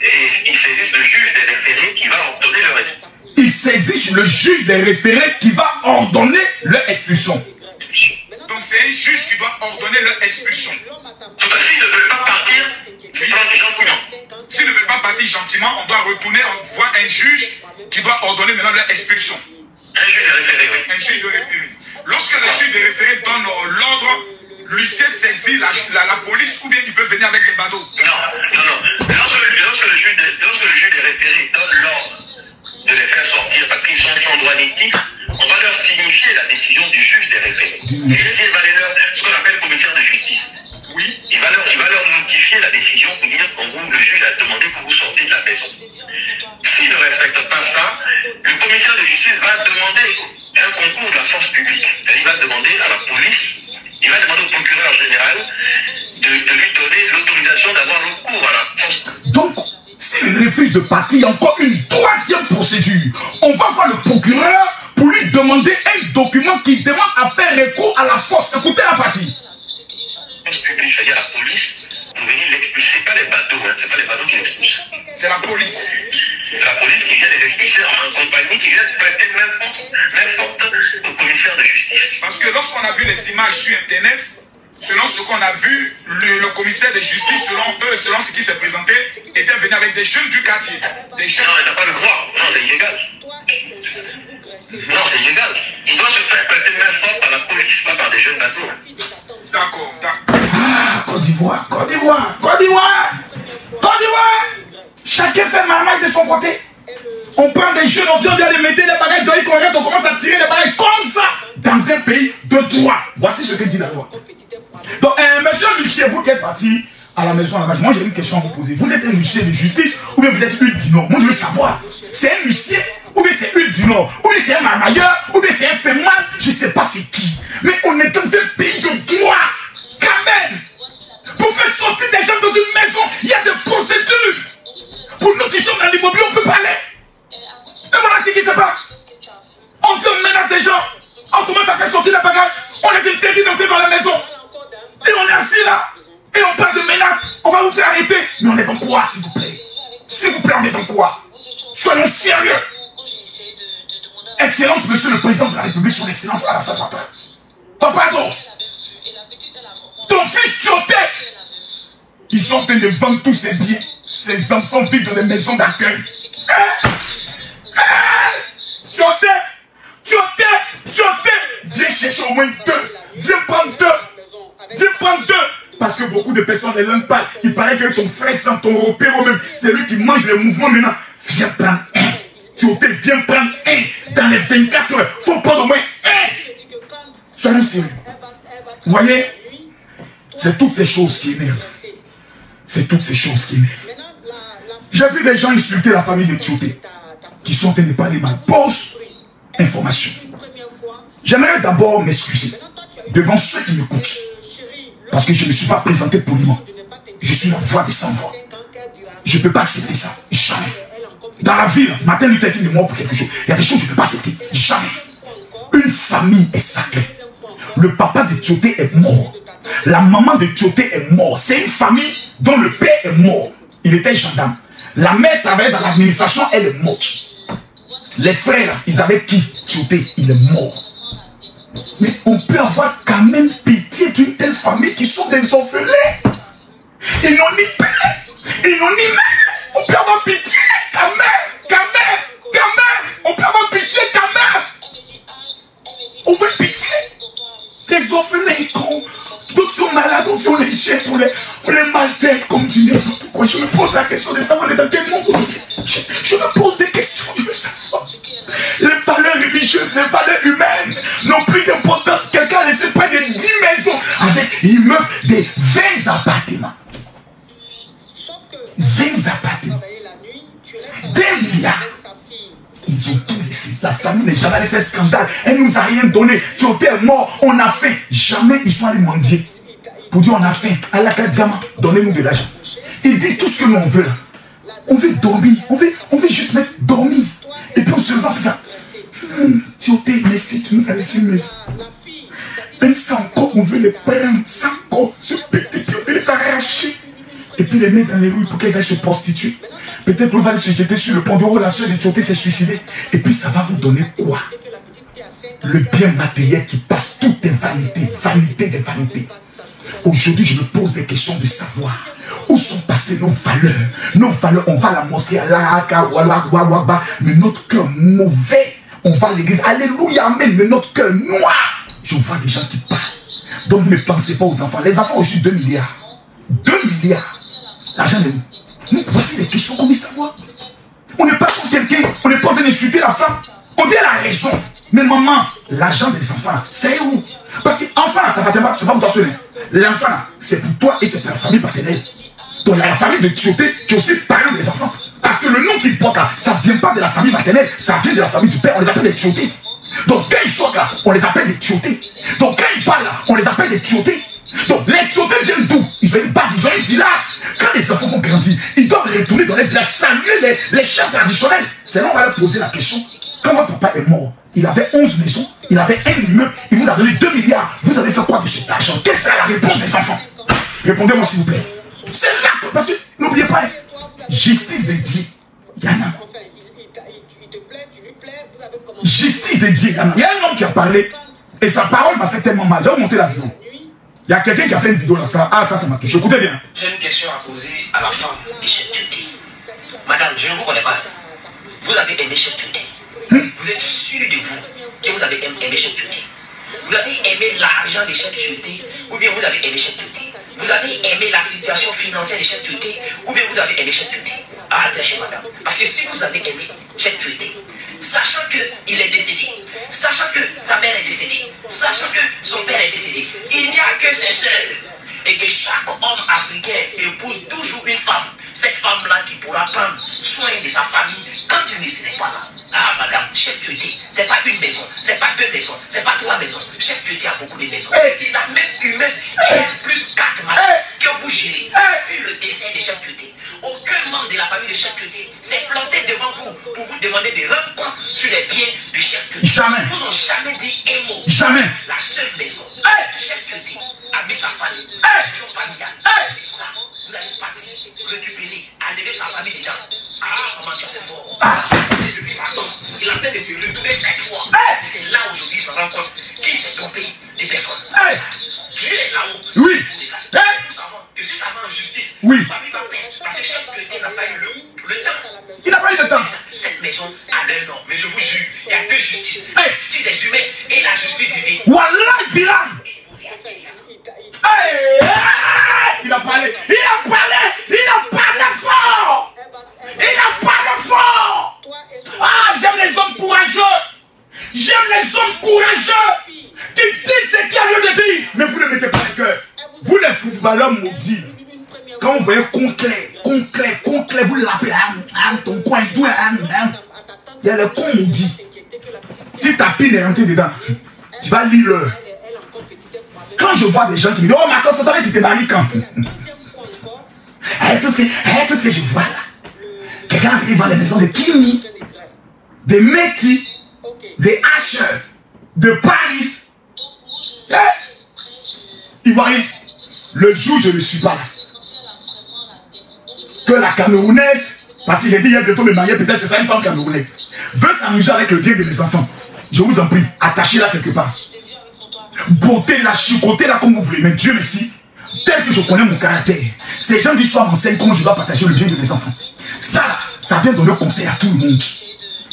Et ils saisissent le juge des référés qui va ordonner leur expulsion. Ils saisissent le juge des référés qui va ordonner leur expulsion. Donc c'est un juge qui doit ordonner leur expulsion. Donc s'ils ne veulent pas partir, gentiment. S'ils ne veulent pas partir gentiment, on doit retourner, on voit un juge qui doit ordonner maintenant leur expulsion. Un juge de référé, oui. Un juge de référé. Lorsque le juge de référé donne l'ordre, l'huissier saisit la police ou bien il peut venir avec des badauds. Non. Lorsque le juge de référé donne l'ordre de les faire sortir parce qu'ils sont sans droit ni titre, on va leur signifier la décision du juge des référés. L'huissier va ce qu'on appelle commissaire de justice. Oui. Il va leur notifier la décision pour dire que le juge a demandé que vous sortez de la maison. S'il ne respecte pas ça, le commissaire de justice va demander un concours de la force publique. Il va demander à la police, il va demander au procureur général de lui donner l'autorisation d'avoir recours à la force publique. Donc, s'il refuse de partir, il y a encore une 3e procédure. On va voir le procureur pour lui demander un document qui demande à faire recours à la force. Écoutez la partie. La force publique, c'est-à-dire la police, pour venir l'expulser. Pas les bateaux, hein. C'est pas les bateaux qui l'expulsent. C'est la police. La police qui vient les expulser en compagnie, qui vient prêter main forte au commissaire de justice. Parce que lorsqu'on a vu les images sur Internet, selon ce qu'on a vu, le commissaire de justice, selon eux, selon ce qui s'est présenté, était venu avec des jeunes du quartier. Des jeunes... Non, il n'a pas le droit. Non, c'est illégal. Non, c'est illégal. Il doit se faire prêter main forte par la police, pas par des jeunes bateaux. D'accord. Ah, Côte d'Ivoire. Chacun fait marmaille de son côté. On prend des jeunes, on vient les mettre les bagages dans les corrects, on commence à tirer les bagages comme ça. Dans un pays de droit. Voici ce que dit la loi. Donc, monsieur l'huissier, vous qui êtes parti à la maison là-bas, moi j'ai une question à vous poser. Vous êtes un huissier de justice ou bien vous êtes Hugues du Nord? Moi je veux savoir. C'est un huissier ou bien c'est Hugues du Nord? Ou bien c'est un marmailleur? Ou bien c'est un féminin? Je ne sais pas c'est qui. Mais on est dans un pays de droit. Quand même. Pour faire sortir des gens dans une maison, il y a des procédures. Pour nous qui sommes dans l'immobilier, on peut parler. Et voilà ce qui se passe. On fait menace des gens. On commence à faire sortir la bagage. On les interdit d'entrer dans la maison. Et on est assis là. Et on parle de menaces. On va vous faire arrêter. Mais on est dans quoi, s'il vous plaît? S'il vous plaît, on est dans quoi? Soyons sérieux. Excellence, monsieur le président de la République, son excellence Alassane Ouattara. Pardon. Ton fils Tioté. Ils sont en train de vendre tous ses biens. Ses enfants vivent dans des maisons d'accueil. Tioté. Viens chercher au moins 2. Viens prendre 2. Parce que beaucoup de personnes ne l'aiment pas. Il paraît que ton frère sans ton repère même, c'est lui qui mange les mouvements maintenant. Viens prendre 1. Tioté, viens prendre 1. Dans les 24 heures, il faut prendre au moins 1. Soyons sérieux. Vous voyez, c'est toutes ces choses qui énervent. J'ai vu des gens insulter la famille de Tioté, qui sont en train de parler mal. Pause, information. J'aimerais d'abord m'excuser devant ceux qui m'écoutent. Parce que je ne me suis pas présenté poliment. Je suis la voix des sans-voix. Je ne peux pas accepter ça. Jamais. Dans la ville, Martin Luther King est mort pour quelque chose. Il y a des choses que je ne peux pas accepter. Jamais. Une famille est sacrée. Le papa de Tioté est mort. La maman de Tioté est morte. C'est une famille dont le père est mort. Il était gendarme. La mère travaillait dans l'administration, elle est morte. Les frères, ils avaient qui? Tioté, il est mort. Mais on peut avoir quand même pitié d'une telle famille qui sont des orphelins. Ils n'ont ni père, ils n'ont ni mère. On peut avoir pitié quand même. On peut avoir pitié quand même. On peut pitié. Les orphelins, d'autres sont malades, on les jette, on les maltraite comme du n'importe quoi. Je me pose la question de savoir dans quel monde aujourd'hui. Je me pose des questions de savoir. Les valeurs religieuses, les valeurs humaines n'ont plus d'importance. Quelqu'un a laissé près de 10 maisons avec immeubles de 20 appartements. 20 appartements. 2 milliards. Ils ont tout laissé. La famille n'est jamais allée faire scandale. Elle nous a rien donné. Tioté est mort. On a faim. Jamais ils sont allés mendier. Pour dire on a faim. Allah Diamant, donnez-nous de l'argent. Ils disent tout ce que nous on veut là. On veut dormir. On veut juste mettre dormir. Et puis on se leva, on fait ça. Tioté, merci, tu nous as laissé une maison. Même ça encore, on veut les prendre. Ça encore, se péter, puis on veut les arracher. Et puis les mettre dans les rues pour qu'elles aillent se prostituer. Peut-être qu'on va aller se jeter sur le pont de haut, la soeur de Tioté s'est suicidée. Et puis ça va vous donner quoi? Le bien matériel qui passe, tout est vanité, vanité des vanités. Aujourd'hui, je me pose des questions de savoir où sont passées nos valeurs. Nos valeurs, on va à la mosquée, à l'Araka, mais notre cœur mauvais. On va à l'église, alléluia, amen, mais notre cœur noir. Je vois des gens qui parlent. Donc vous ne pensez pas aux enfants. Les enfants ont reçu 2 milliards. 2 milliards. L'argent de nous. Voici des questions qu'on veut savoir. On n'est pas comme quelqu'un, on n'est pas en train d'insulter la femme. On dit elle a raison. Mais maman, l'argent des enfants, c'est où? Parce que enfant, ça va c'est pas pour toi seul. L'enfant, c'est pour toi et c'est pour la famille paternelle. Donc il y a la famille de Tioté qui est aussi parent des enfants. Parce que le nom qu'ils portent là, ça ne vient pas de la famille maternelle, ça vient de la famille du père, on les appelle des Tioté. Donc quand ils sortent là, on les appelle des Tioté. Donc quand ils parlent là, on les appelle des Tioté. Donc les Tioté viennent d'où? Ils ont une base, ils ont un village. Quand les enfants vont grandir, ils doivent retourner dans les villages, saluer les chefs traditionnels. C'est là on va leur poser la question. Quand votre papa est mort, il avait 11 maisons, il avait un immeuble, il vous a donné 2 milliards. Vous avez fait quoi de cet argent? Quelle sera la réponse des enfants? Répondez-moi s'il vous plaît. C'est là que, parce que n'oubliez pas, justice de Dieu, il y en a. Justice de Dieu, il y en a. Il y a un homme qui a parlé et sa parole m'a fait tellement mal. J'ai remonté la vidéo. Il y a quelqu'un qui a fait une vidéo là, ça. Ah, ça m'a touché. Écoutez bien. J'ai une question à poser à la femme de Cheikh Tioté. Madame, je ne vous connais pas. Vous avez aimé Cheikh Tioté. Vous êtes sûr de vous que vous avez aimé Cheikh Tioté. Vous avez aimé l'argent de Cheikh Tioté ou bien vous avez aimé Cheikh Tioté. Vous avez aimé la situation financière de Cheikh Tioté ou bien vous avez aimé Cheikh Tioté. Ah, attachez madame. Parce que si vous avez aimé Cheikh Tioté, sachant qu'il est décédé, sachant que sa mère est décédée, sachant que son père est décédé, il n'y a que ses seuls et que chaque homme africain épouse toujours une femme. Cette femme-là qui pourra prendre soin de sa famille quand il ne serait pas là. Ah, madame, Chef Tuté, c'est pas une maison, c'est pas deux maisons, c'est pas trois maisons. Chef Tuté a beaucoup de maisons. Il a même plus 4 madame que vous gérez. Et le décès de Chef Tuté. Aucun membre de la famille de Chef Tuté s'est planté devant vous pour vous demander de rendre compte sur les biens du Chef Tuté. Jamais. Vous n'ont jamais dit un mot. Jamais. La seule maison du Chef Tuté a mis sa famille. Son familial. C'est ça. Vous allez partir, récupérer, enlever sa famille dedans. Ah, maman, tu as fait fort. Depuis sa tombe, il est en train de se retourner 7 fois. C'est là aujourd'hui, il se rend compte qu'il s'est trompé de personne. Dieu est là-haut. Oui. Nous savons que si ça va en justice, oui. la famille va perdre. Parce que Chef Tuté n'a pas eu le temps. Il n'a pas eu le temps. Cette maison a un nom, mais je vous jure, il y a deux justices. La justice des humains et la justice divine. Wallah, Bilal. Il a parlé, fort. Il a parlé fort. Ah, j'aime les hommes courageux. J'aime les hommes courageux qui disent ce qu'il y a lieu de dire. Mais vous ne mettez pas le cœur. Vous les footballeurs maudits, quand vous voyez concret, vous l'appelez ton coin, il y a le con maudit. Si ta pile est rentrée dedans, tu vas lire l'heure. Quand je vois des gens qui me disent, oh Marcos, tu t'es marié quand? Tout ce que je vois là, quelqu'un arrive dans les maisons de Kimi, des Métis, des Asher, de Paris. Ivoirien, le jour où je ne suis pas là, que la Camerounaise, parce que j'ai dit il y a bientôt me marier, peut-être c'est ça une femme camerounaise, veut s'amuser avec le bien de mes enfants, je vous en prie, attachez-la quelque part. Beauté-la, chicotez-la comme vous voulez, mais Dieu merci, tel que je connais mon caractère, ces gens d'histoire m'enseignent comment je dois partager le bien de mes enfants. Ça, ça vient donner conseil à tout le monde.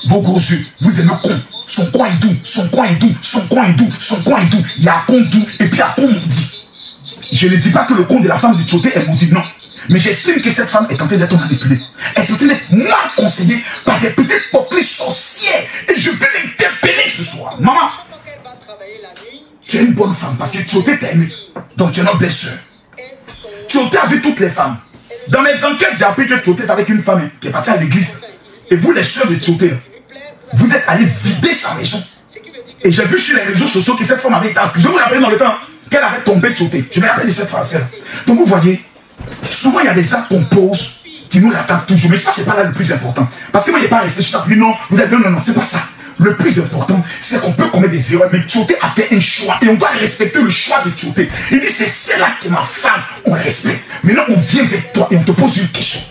Vos gros yeux, vous aimez con. Son coin est doux, son coin est doux, son coin est doux, son coin est doux. Il y a un con doux et puis un con maudit. Je ne dis pas que le con de la femme du Tchoté est maudit, non. Mais j'estime que cette femme est en train d'être manipulée. Elle est en train d'être mal conseillée par des petites peuplées sorcières. Et je vais l'interpeller ce soir. Maman, tu es une bonne femme parce que Tchoté t'a aimé. Donc tu es notre belle-sœur. Tchoté a vu toutes les femmes. Dans mes enquêtes, j'ai appris que Tchoté est avec une femme qui est partie à l'église. Et vous, les sœurs de Tchoté, vous êtes allés vider sa maison. Et j'ai vu sur les réseaux sociaux que cette femme avait été accusée. Je me rappelle dans le temps qu'elle avait tombé Tchoté. Je me rappelle de cette femme-là. Donc vous voyez, souvent il y a des actes qu'on pose qui nous rattrapent toujours. Mais ça, c'est pas là le plus important. Parce que moi, il n'est pas resté sur ça. Non, vous êtes non, c'est pas ça. Le plus important, c'est qu'on peut commettre des erreurs. Mais Tchoté a fait un choix. Et on doit respecter le choix de Tchoté. Il dit, c'est celle-là qui est ma femme. On respecte. Maintenant, on vient vers toi et on te pose une question.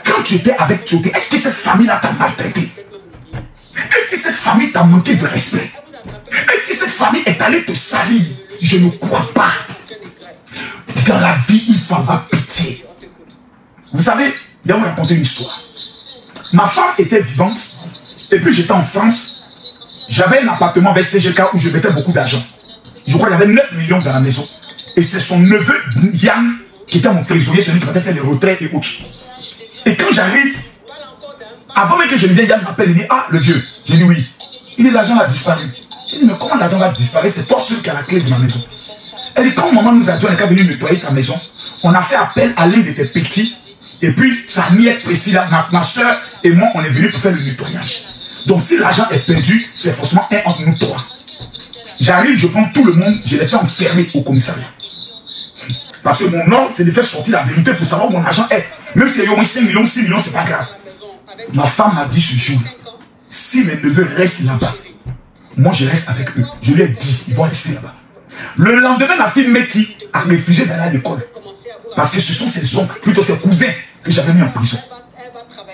Quand tu étais avec Tchoté, est-ce que cette famille-là t'a maltraité? Est-ce que cette famille t'a manqué de respect? Est-ce que cette famille est allée te salir? Je ne crois pas. Dans la vie, il faut avoir pitié. Vous savez, je vais vous raconter une histoire. Ma femme était vivante. Et puis j'étais en France. J'avais un appartement avec CGK où je mettais beaucoup d'argent. Je crois qu'il y avait 9 millions dans la maison. Et c'est son neveu Yann qui était mon trésorier, celui qui va faire les retraits et autres. Et quand j'arrive, avant même que je ne vienne, Yann m'appelle, il dit, ah, le vieux. J'ai dit oui. Il dit, l'argent a disparu. Il dit, mais comment l'argent va disparaître? C'est toi seul qui a la clé de ma maison. Elle dit, quand maman nous a dit, on est qu'à venir nettoyer ta maison, on a fait appel à l'un de tes petits, et puis sa nièce Priscilla, ma soeur et moi, on est venus pour faire le nettoyage. Donc si l'argent est perdu, c'est forcément un entre nous trois. J'arrive, je prends tout le monde, je les fais enfermer au commissariat. Parce que mon ordre, c'est de faire sortir la vérité pour savoir où mon argent est. Même s'il y a au moins 5 millions, 6 millions, c'est pas grave. Ma femme m'a dit ce jour, si mes neveux restent là-bas, moi je reste avec eux. Je lui ai dit, ils vont rester là-bas. Le lendemain, ma fille Métis a refusé d'aller à l'école. Parce que ce sont ses oncles, plutôt ses cousins, que j'avais mis en prison.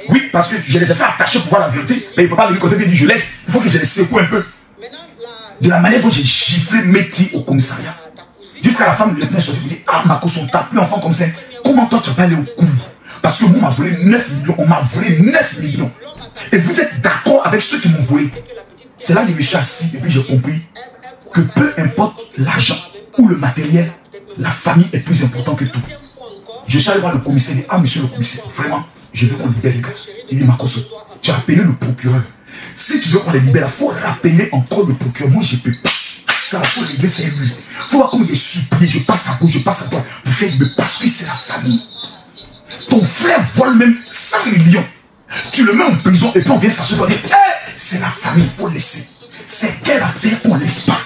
Oui, parce que je les ai fait attacher pour voir la vérité. Mais il ne peut pas venir côté et dire je laisse. Il faut que je les secoue un peu. De la manière dont j'ai giflé Métis au commissariat. Jusqu'à la femme du lieutenant sorti, il dit, ah Marcos, on t'a plus enfant comme ça. Comment toi tu vas pas aller au cours? Parce que moi on m'a volé 9 millions. On m'a volé 9 millions. Et vous êtes d'accord avec ceux qui m'ont volé? C'est là que je me suis assis et puis j'ai compris que peu importe l'argent ou le matériel, la famille est plus importante que tout. Je suis allé voir le commissaire et dit, ah monsieur le commissaire, vraiment, je veux qu'on libère les gars. Il dit, Marcos, tu as appelé le procureur. Si tu veux qu'on les libère, il faut rappeler encore le procureur. Moi, je ne peux pas. ça, il faut régler, c'est lui. Il faut voir comment il est supplié, je passe à gauche, je passe à droite. Vous faites, mais parce que c'est la famille. Ton frère vole même 100 millions. Tu le mets en prison et puis on vient s'asseoir et dire, hey, c'est la famille, il faut laisser. C'est quelle affaire qu'on laisse pas?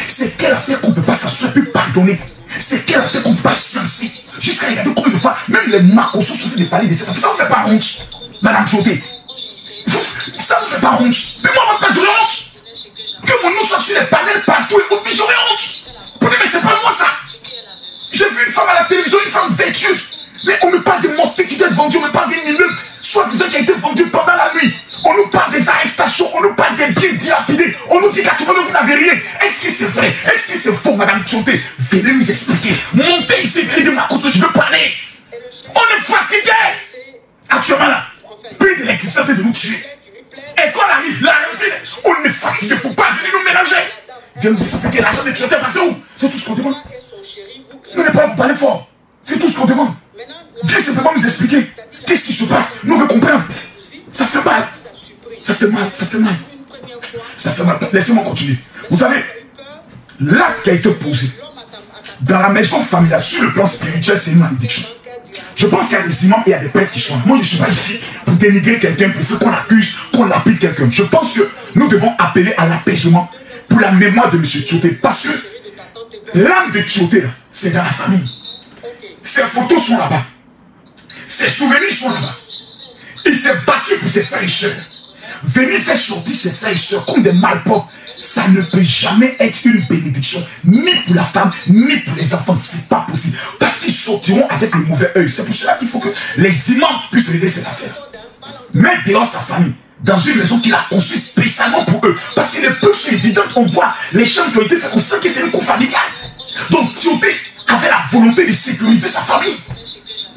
C'est quelle affaire qu'on ne peut pas s'asseoir et pardonner? C'est quelle affaire qu'on ne peut pas sciencer? Jusqu'à regarder combien de fois, même les Marcos sont de parler de cette affaire. Ça vous fait pas honte, Madame Tioté? Ça vous fait pas honte? Mais moi, pas j'aurais honte. Que mon nom soit sur les panels partout et autres, mais j'aurais honte. Pour dire, mais c'est pas moi ça. J'ai vu une femme à la télévision, une femme vêtue. Mais on me parle de mosquées qui doivent être vendues, on me parle d'un immeuble, soi-disant qui a été vendu pendant la nuit. On nous parle des arrestations, on nous parle des biens dilapidés. On nous dit qu'à tout moment, vous n'avez rien. Est-ce que c'est vrai? Est-ce que c'est faux, Madame Tioté? Venez nous expliquer. Montez ici, venez dire Marcos, je veux parler. On est fatigué. Actuellement là, plus d'électricité de nous tuer. Et quand on arrive là, on est fatigué, il ne faut pas venir nous mélanger. Viens nous expliquer l'argent de Tioté passé où? C'est tout ce qu'on demande. Nous n'avons pas parler fort. C'est tout ce qu'on demande. Viens simplement nous expliquer. Qu'est-ce qui se passe? Nous on veut comprendre. Ça fait mal. Ça fait mal, ça fait mal. Ça fait mal. Laissez-moi continuer. Vous savez, l'acte qui a été posé dans la maison familiale sur le plan spirituel, c'est une malédiction. Je pense qu'il y a des imams et il y a des prêtres qui sont là. Moi, je ne suis pas ici pour dénigrer quelqu'un, pour faire qu'on accuse, qu'on lapide quelqu'un. Je pense que nous devons appeler à l'apaisement pour la mémoire de M. Tioté. Parce que l'âme de Tioté, c'est dans la famille. Ses photos sont là-bas. Ses souvenirs sont là-bas. Il s'est battu pour ses frères et sœurs. Venir faire sortir ses frères et sœurs comme des malpropres, ça ne peut jamais être une bénédiction, ni pour la femme, ni pour les enfants. C'est pas possible. Parce qu'ils sortiront avec le mauvais œil. C'est pour cela qu'il faut que les imams puissent régler cette affaire. Mettre dehors sa famille dans une maison qu'il a construite spécialement pour eux. Parce que les peu sont évidentes. On voit les chambres qui ont été faites. On sait que c'est une cour familiale. Donc Tioté avait la volonté de sécuriser sa famille.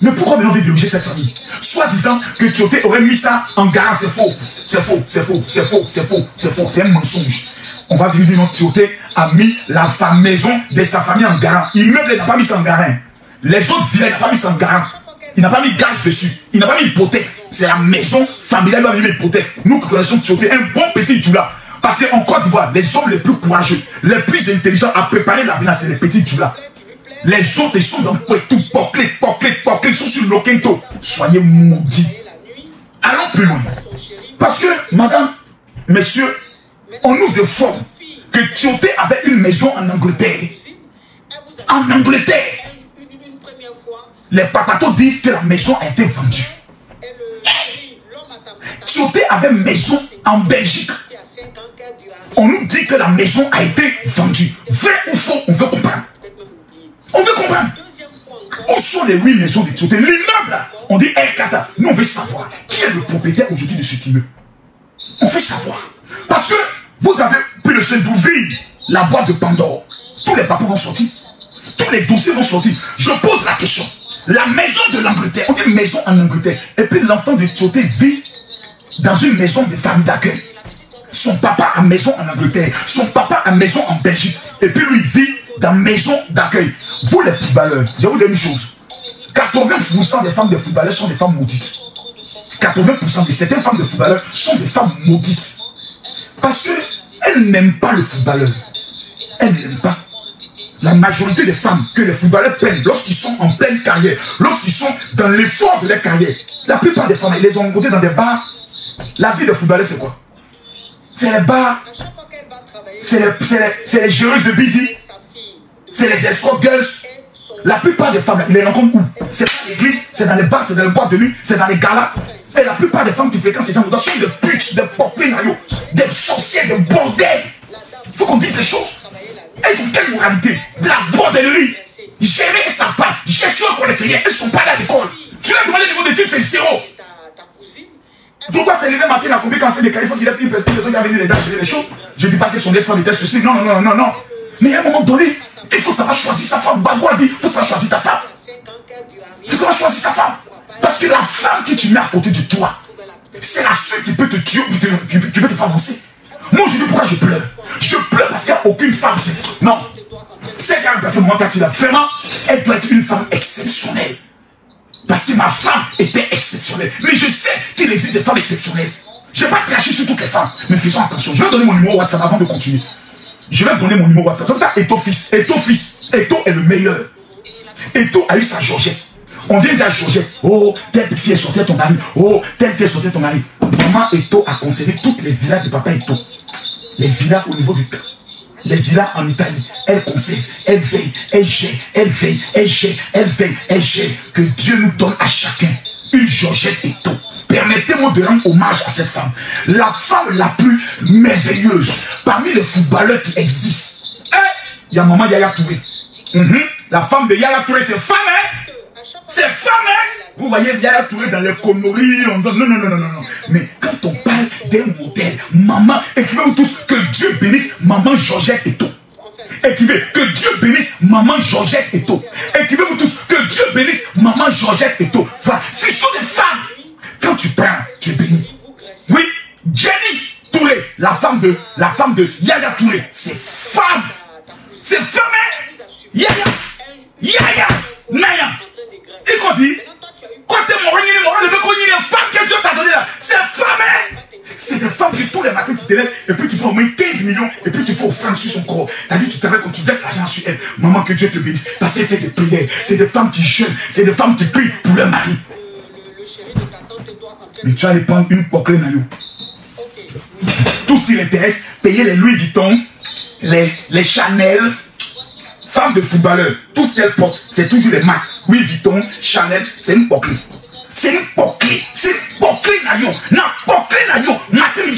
Mais pourquoi maintenant on veut diriger cette famille? Soit disant que Tioté aurait mis ça en garant, c'est faux. C'est faux, c'est faux, c'est faux, c'est faux, c'est faux, c'est un mensonge. On va venir dire non, Tioté a mis la maison de sa famille en garant. Immeuble, il n'a pas mis ça en garant. Les autres villas, il n'a pas mis ça en garant. Il n'a pas mis gage dessus. Il n'a pas mis hypothèque. C'est la maison familiale qui a mis hypothèque. Nous connaissons Tioté, un bon petit djoula. Parce qu'en Côte d'Ivoire, les hommes les plus courageux, les plus intelligents à préparer l'avenir, c'est les petits djoula. Les autres, ils sont dans tout, poclé, ils sont sur le Kento. Soyez maudits. Allons plus loin. Parce que, madame, messieurs, on nous informe que Tioté avait une maison en Angleterre. En Angleterre. Les papatos disent que la maison a été vendue. Tioté avait une maison en Belgique. On nous dit que la maison a été vendue. Vrai ou faux, on veut comprendre. On veut comprendre. Où sont les 8 maisons de Tioté? L'immeuble, on dit Kata. Nous, on veut savoir qui est le propriétaire aujourd'hui de cet immeuble. On veut savoir. Parce que vous avez pris le seul d'ouvrir la boîte de Pandore. Tous les papas vont sortir. Tous les dossiers vont sortir. Je pose la question. La maison de l'Angleterre, on dit maison en Angleterre. Et puis l'enfant de Tioté vit dans une maison de famille d'accueil. Son papa a maison en Angleterre. Son papa a maison en Belgique. Et puis lui vit dans maison d'accueil. Vous les footballeurs, je vais vous dire une chose. 80% des femmes de footballeurs sont des femmes maudites. 80% de certaines femmes de footballeurs sont des femmes maudites. Parce qu'elles n'aiment pas le footballeur. Elles n'aiment pas. La majorité des femmes que les footballeurs prennent lorsqu'ils sont en pleine carrière, lorsqu'ils sont dans l'effort de leur carrière, la plupart des femmes, ils les ont rencontrées dans des bars. La vie de footballeur, c'est quoi? C'est les bars. C'est les géreuses de busy. C'est les escort girls. La plupart des femmes, les rencontrent où? C'est dans l'église, c'est dans les bars, c'est dans les boîtes de nuit, c'est dans les galas. Et la plupart des femmes qui fréquentent ces gens sont des putes, des porpénaillots, des sorcières, des bordels. Il faut qu'on dise les choses. Elles ont quelle moralité? De la bordellerie. Gérer sa femme, gestion qu'on essayait, elles ne sont pas à l'école. Tu leur demandé le niveau d'études, c'est 0. Pourquoi c'est levé matin à combien quand on fait des cas, il faut qu'il ait une personne qui a venu les gars gérer les choses. Je ne dis pas que son ex-femme était ceci, non. Mais à un moment donné, il faut savoir choisir sa femme. Bagua dit, il faut savoir choisir ta femme. Il faut savoir choisir sa femme. Parce que la femme que tu mets à côté de toi, c'est la seule qui peut te tuer, qui peut te faire avancer. Moi, je dis pourquoi je pleure. Je pleure parce qu'il n'y a aucune femme qui... Non. C'est quand même personne, moi, quand il a vraiment, elle doit être une femme exceptionnelle. Parce que ma femme était exceptionnelle. Mais je sais qu'il existe des femmes exceptionnelles. Je ne vais pas cracher sur toutes les femmes. Mais faisons attention. Je vais donner mon numéro WhatsApp avant de continuer. Je vais donner mon numéro WhatsApp. C'est comme ça, Eto fils. Eto est le meilleur. Eto a eu sa Georgette. On vient dire à Georgette, oh, telle fille est sortie de ton mari. Oh, telle fille est sortie de ton mari. Maman Eto a conservé toutes les villas de papa Eto. Les villas au niveau du camp. Les villas en Italie. Elle conserve, elle veille, elle gère, elle veille, elle gère, elle veille, elle gère. Que Dieu nous donne à chacun une Georgette Eto. Permettez-moi de rendre hommage à cette femme. La femme la plus merveilleuse parmi les footballeurs qui existent. Il y a maman Yaya Touré. La femme de Yaya Touré, c'est femme, hein? C'est femme, hein? Vous voyez Yaya Touré dans les conneries. Non. Mais quand on parle d'un modèle, maman, écrivez-vous tous que Dieu bénisse maman Georgette Eto. Écrivez que Dieu bénisse maman Georgette Eto. Écrivez-vous tous que Dieu bénisse maman Georgette Eto. Voilà, ce sont des femmes. Quand tu prends, tu es béni. Oui, Jenny Touré, la femme de Yaya Touré, c'est femme. C'est femme, hein? Yaya, Naya. Il qu'on dit, quand tu es mort, une femme que Dieu t'a donnée là, c'est femme, hein? C'est des femmes qui tous les matins tu te lèves et puis tu prends au moins 15 millions et puis tu fais offrande sur son corps. T'as dit, tu travailles quand tu verses l'argent sur elle. Maman, que Dieu te bénisse. Parce qu'elle fait des prières. C'est des femmes qui jeûnent. C'est des femmes qui prient pour leur mari. Mais tu vas aller prendre une pocle naïo. Tout ce qui l'intéresse, payer les Louis Vuitton, les Chanel, femmes de footballeurs, tout ce qu'elles portent, c'est toujours les marques. Louis Vuitton, Chanel, c'est une pocle. C'est une pocle. C'est une pocle naïo. Non, pocle naïo. C'est une